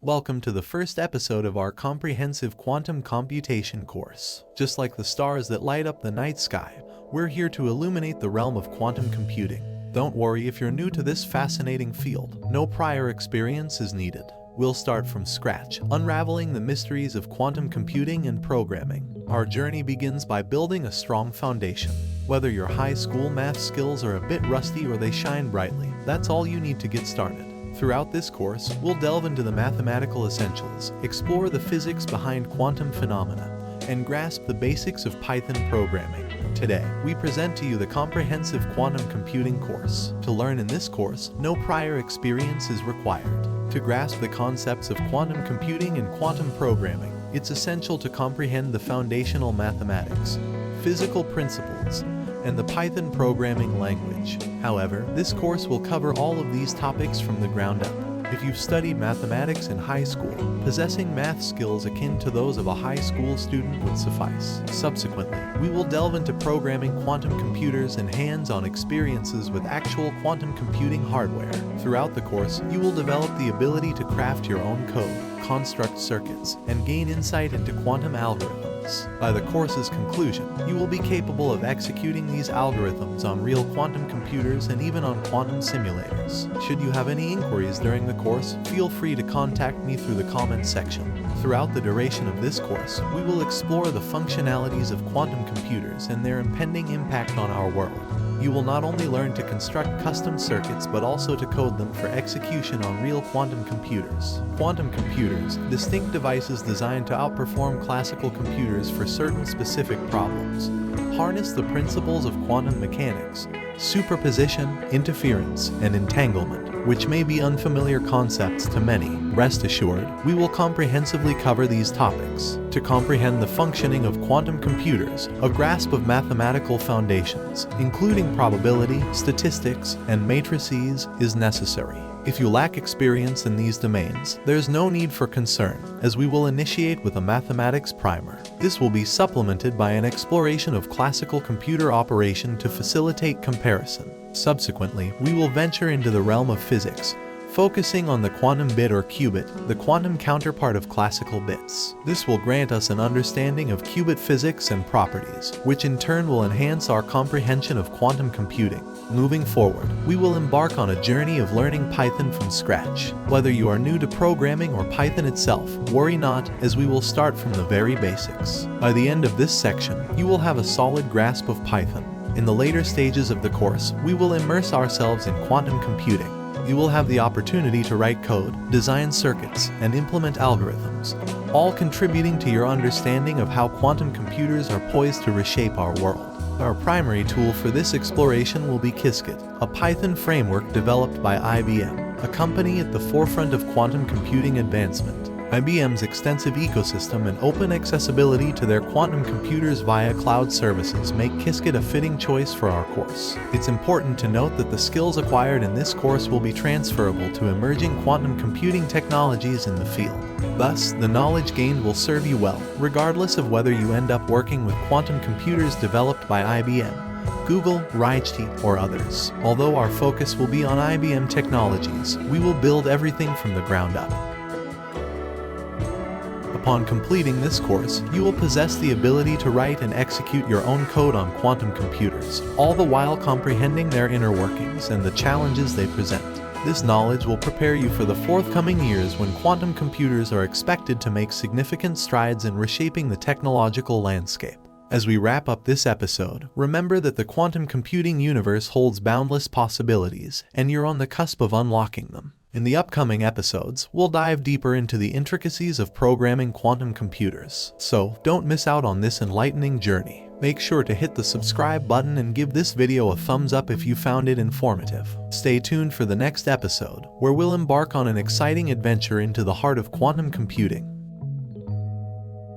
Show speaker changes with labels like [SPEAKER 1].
[SPEAKER 1] Welcome to the first episode of our comprehensive quantum computation course. Just like the stars that light up the night sky, we're here to illuminate the realm of quantum computing. Don't worry if you're new to this fascinating field, no prior experience is needed. We'll start from scratch, unraveling the mysteries of quantum computing and programming. Our journey begins by building a strong foundation. Whether your high school math skills are a bit rusty or they shine brightly, that's all you need to get started. Throughout this course, we'll delve into the mathematical essentials, explore the physics behind quantum phenomena, and grasp the basics of Python programming. Today, we present to you the comprehensive quantum computing course. To learn in this course, no prior experience is required. To grasp the concepts of quantum computing and quantum programming, it's essential to comprehend the foundational mathematics, physical principles, and the Python programming language. However, this course will cover all of these topics from the ground up. If you've studied mathematics in high school, possessing math skills akin to those of a high school student would suffice. Subsequently, we will delve into programming quantum computers and hands-on experiences with actual quantum computing hardware. Throughout the course, you will develop the ability to craft your own code, construct circuits, and gain insight into quantum algorithms. By the course's conclusion, you will be capable of executing these algorithms on real quantum computers and even on quantum simulators. Should you have any inquiries during the course, feel free to contact me through the comments section. Throughout the duration of this course, we will explore the functionalities of quantum computers and their impending impact on our world. You will not only learn to construct custom circuits but also to code them for execution on real quantum computers. Quantum computers, distinct devices designed to outperform classical computers for certain specific problems, harness the principles of quantum mechanics, superposition, interference, and entanglement, which may be unfamiliar concepts to many. Rest assured, we will comprehensively cover these topics. To comprehend the functioning of quantum computers, a grasp of mathematical foundations, including probability, statistics, and matrices, is necessary. If you lack experience in these domains, there's no need for concern, as we will initiate with a mathematics primer. This will be supplemented by an exploration of classical computer operation to facilitate comparison. Subsequently, we will venture into the realm of physics, focusing on the quantum bit or qubit, the quantum counterpart of classical bits. This will grant us an understanding of qubit physics and properties, which in turn will enhance our comprehension of quantum computing. Moving forward, we will embark on a journey of learning Python from scratch. Whether you are new to programming or Python itself, worry not, as we will start from the very basics. By the end of this section, you will have a solid grasp of Python. In the later stages of the course, we will immerse ourselves in quantum computing. You will have the opportunity to write code, design circuits, and implement algorithms, all contributing to your understanding of how quantum computers are poised to reshape our world. Our primary tool for this exploration will be Qiskit, a Python framework developed by IBM, a company at the forefront of quantum computing advancement. IBM's extensive ecosystem and open accessibility to their quantum computers via cloud services make Qiskit a fitting choice for our course. It's important to note that the skills acquired in this course will be transferable to emerging quantum computing technologies in the field. Thus, the knowledge gained will serve you well, regardless of whether you end up working with quantum computers developed by IBM, Google, RIGET, or others. Although our focus will be on IBM technologies, we will build everything from the ground up. Upon completing this course, you will possess the ability to write and execute your own code on quantum computers, all the while comprehending their inner workings and the challenges they present. This knowledge will prepare you for the forthcoming years when quantum computers are expected to make significant strides in reshaping the technological landscape. As we wrap up this episode, remember that the quantum computing universe holds boundless possibilities, and you're on the cusp of unlocking them. In the upcoming episodes, we'll dive deeper into the intricacies of programming quantum computers. So, don't miss out on this enlightening journey. Make sure to hit the subscribe button and give this video a thumbs up if you found it informative. Stay tuned for the next episode, where we'll embark on an exciting adventure into the heart of quantum computing.